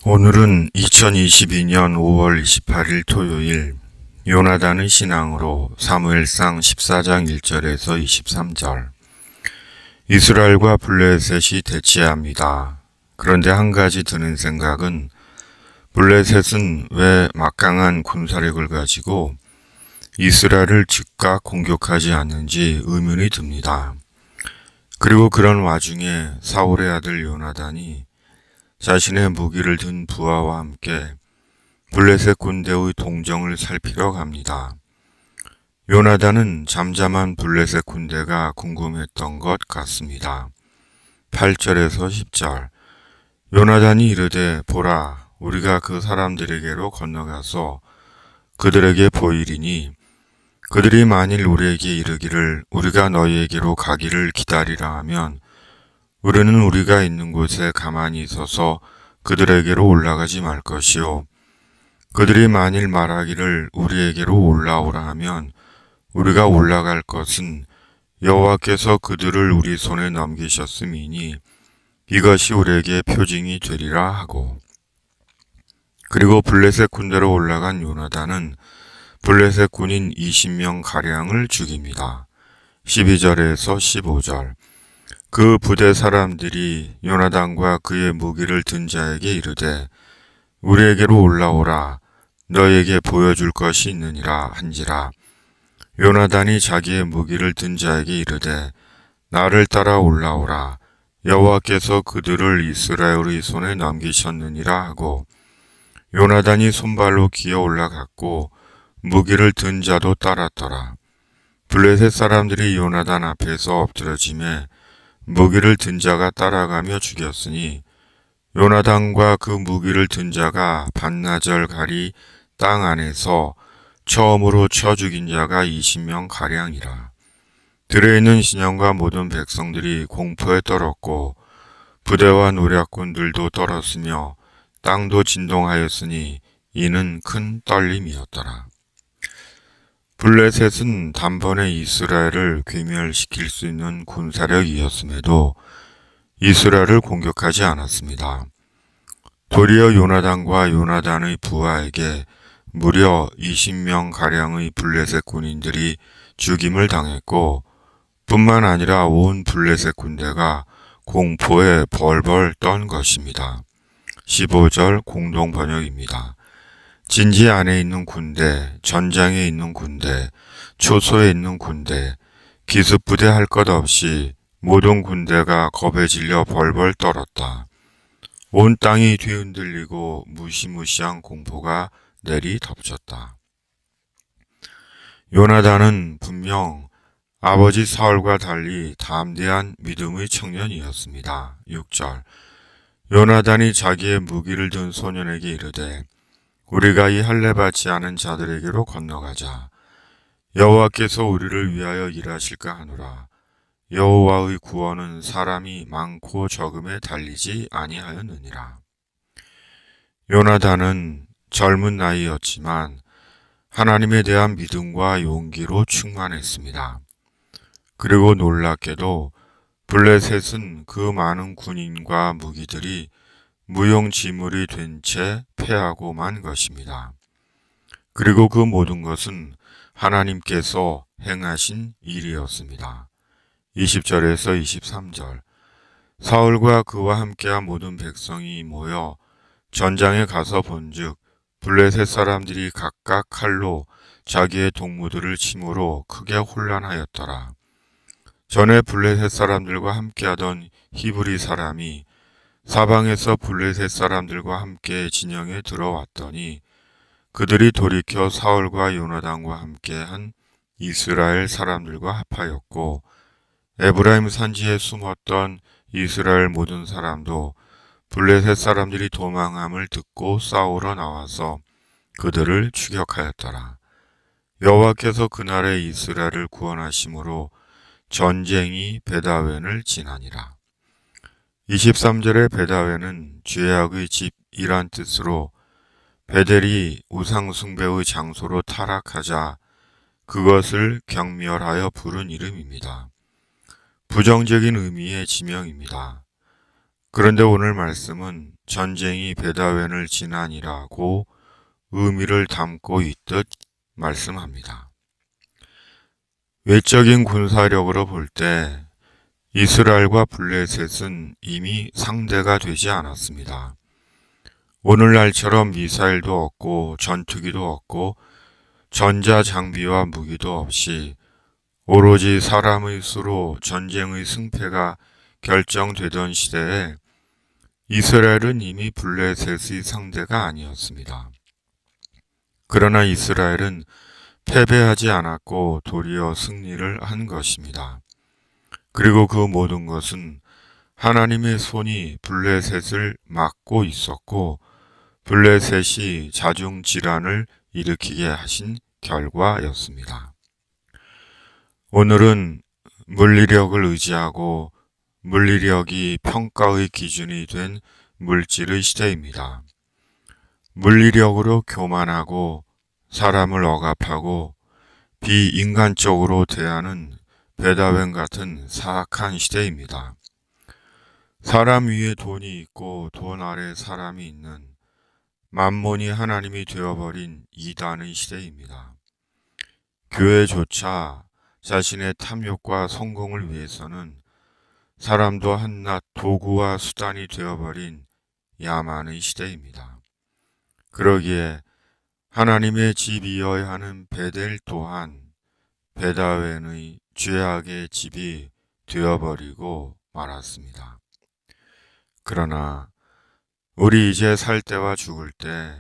오늘은 2022년 5월 28일 토요일 요나단의 신앙으로 사무엘상 14장 1절에서 23절. 이스라엘과 블레셋이 대치합니다. 그런데 한 가지 드는 생각은 블레셋은 왜 막강한 군사력을 가지고 이스라엘을 즉각 공격하지 않는지 의문이 듭니다. 그리고 그런 와중에 사울의 아들 요나단이 자신의 무기를 든 부하와 함께 블레셋 군대의 동정을 살피러 갑니다. 요나단은 잠잠한 블레셋 군대가 궁금했던 것 같습니다. 8절에서 10절. 요나단이 이르되 보라, 우리가 그 사람들에게로 건너가서 그들에게 보이리니 그들이 만일 우리에게 이르기를 우리가 너희에게로 가기를 기다리라 하면 우리는 우리가 있는 곳에 가만히 있어서 그들에게로 올라가지 말 것이요. 그들이 만일 말하기를 우리에게로 올라오라 하면 우리가 올라갈 것은 여호와께서 그들을 우리 손에 넘기셨음이니 이것이 우리에게 표징이 되리라 하고. 그리고 블레셋 군대로 올라간 요나단은 블레셋 군인 20명 가량을 죽입니다. 12절에서 15절. 그 부대 사람들이 요나단과 그의 무기를 든 자에게 이르되 우리에게로 올라오라, 너에게 보여줄 것이 있느니라 한지라. 요나단이 자기의 무기를 든 자에게 이르되 나를 따라 올라오라, 여호와께서 그들을 이스라엘의 손에 넘기셨느니라 하고. 요나단이 손발로 기어 올라갔고 무기를 든 자도 따랐더라. 블레셋 사람들이 요나단 앞에서 엎드러짐에 무기를 든 자가 따라가며 죽였으니 요나단과 그 무기를 든 자가 반나절 가리 땅 안에서 처음으로 쳐 죽인 자가 20명 가량이라. 들에 있는 신령과 모든 백성들이 공포에 떨었고 부대와 노략군들도 떨었으며 땅도 진동하였으니 이는 큰 떨림이었더라. 블레셋은 단번에 이스라엘을 괴멸시킬 수 있는 군사력이었음에도 이스라엘을 공격하지 않았습니다. 도리어 요나단과 요나단의 부하에게 무려 20명 가량의 블레셋 군인들이 죽임을 당했고 뿐만 아니라 온 블레셋 군대가 공포에 벌벌 떤 것입니다. 15절 공동 번역입니다. 진지 안에 있는 군대, 전장에 있는 군대, 초소에 있는 군대, 기습부대 할 것 없이 모든 군대가 겁에 질려 벌벌 떨었다. 온 땅이 뒤흔들리고 무시무시한 공포가 내리 덮쳤다. 요나단은 분명 아버지 사울과 달리 담대한 믿음의 청년이었습니다. 6절. 요나단이 자기의 무기를 든 소년에게 이르되 우리가 이 할례 받지 않은 자들에게로 건너가자. 여호와께서 우리를 위하여 일하실까 하노라. 여호와의 구원은 사람이 많고 적음에 달리지 아니하였느니라. 요나단은 젊은 나이였지만 하나님에 대한 믿음과 용기로 충만했습니다. 그리고 놀랍게도 블레셋은 그 많은 군인과 무기들이 무용지물이 된 채 패하고 만 것입니다. 그리고 그 모든 것은 하나님께서 행하신 일이었습니다. 20절에서 23절. 사울과 그와 함께한 모든 백성이 모여 전장에 가서 본즉 블레셋 사람들이 각각 칼로 자기의 동무들을 침으로 크게 혼란하였더라. 전에 블레셋 사람들과 함께하던 히브리 사람이 사방에서 블레셋 사람들과 함께 진영에 들어왔더니 그들이 돌이켜 사울과 요나단과 함께한 이스라엘 사람들과 합하였고 에브라임 산지에 숨었던 이스라엘 모든 사람도 블레셋 사람들이 도망함을 듣고 싸우러 나와서 그들을 추격하였더라. 여호와께서 그날에 이스라엘을 구원하심으로 전쟁이 베다웬을 지나니라. 23절의 베다웬은 죄악의 집이란 뜻으로 베델이 우상숭배의 장소로 타락하자 그것을 경멸하여 부른 이름입니다. 부정적인 의미의 지명입니다. 그런데 오늘 말씀은 전쟁이 베다웬을 지나니라고 의미를 담고 있듯 말씀합니다. 외적인 군사력으로 볼 때 이스라엘과 블레셋은 이미 상대가 되지 않았습니다. 오늘날처럼 미사일도 없고 전투기도 없고 전자장비와 무기도 없이 오로지 사람의 수로 전쟁의 승패가 결정되던 시대에 이스라엘은 이미 블레셋의 상대가 아니었습니다. 그러나 이스라엘은 패배하지 않았고 도리어 승리를 한 것입니다. 그리고 그 모든 것은 하나님의 손이 블레셋을 막고 있었고 블레셋이 자중질환을 일으키게 하신 결과였습니다. 오늘은 물리력을 의지하고 물리력이 평가의 기준이 된 물질의 시대입니다. 물리력으로 교만하고 사람을 억압하고 비인간적으로 대하는 베다웬 같은 사악한 시대입니다. 사람 위에 돈이 있고 돈 아래 사람이 있는 만몬이 하나님이 되어버린 이단의 시대입니다. 교회조차 자신의 탐욕과 성공을 위해서는 사람도 한낱 도구와 수단이 되어버린 야만의 시대입니다. 그러기에 하나님의 집이어야 하는 베델 또한 베다웬의 죄악의 집이 되어버리고 말았습니다. 그러나 우리 이제 살 때와 죽을 때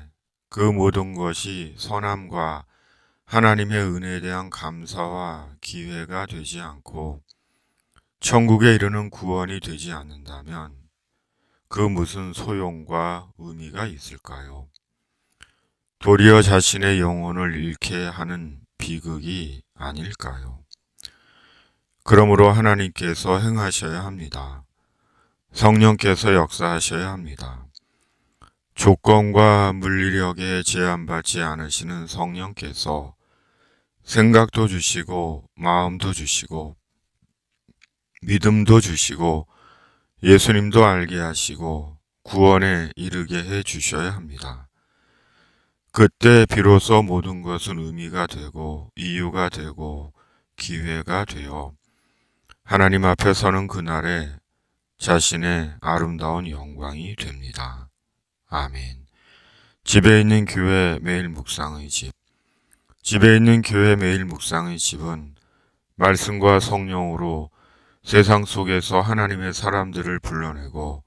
그 모든 것이 선함과 하나님의 은혜에 대한 감사와 기회가 되지 않고 천국에 이르는 구원이 되지 않는다면 그 무슨 소용과 의미가 있을까요? 도리어 자신의 영혼을 잃게 하는 비극이 아닐까요? 그러므로 하나님께서 행하셔야 합니다. 성령께서 역사하셔야 합니다. 조건과 물리력에 제한받지 않으시는 성령께서 생각도 주시고 마음도 주시고 믿음도 주시고 예수님도 알게 하시고 구원에 이르게 해 주셔야 합니다. 그때 비로소 모든 것은 의미가 되고 이유가 되고 기회가 되어 하나님 앞에 서는 그날에 자신의 아름다운 영광이 됩니다. 아멘. 집에 있는 교회 매일 묵상의 집. 집에 있는 교회 매일 묵상의 집은 말씀과 성령으로 세상 속에서 하나님의 사람들을 불러내고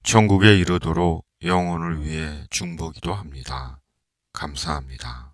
천국에 이르도록 영혼을 위해 중보기도 합니다. 감사합니다.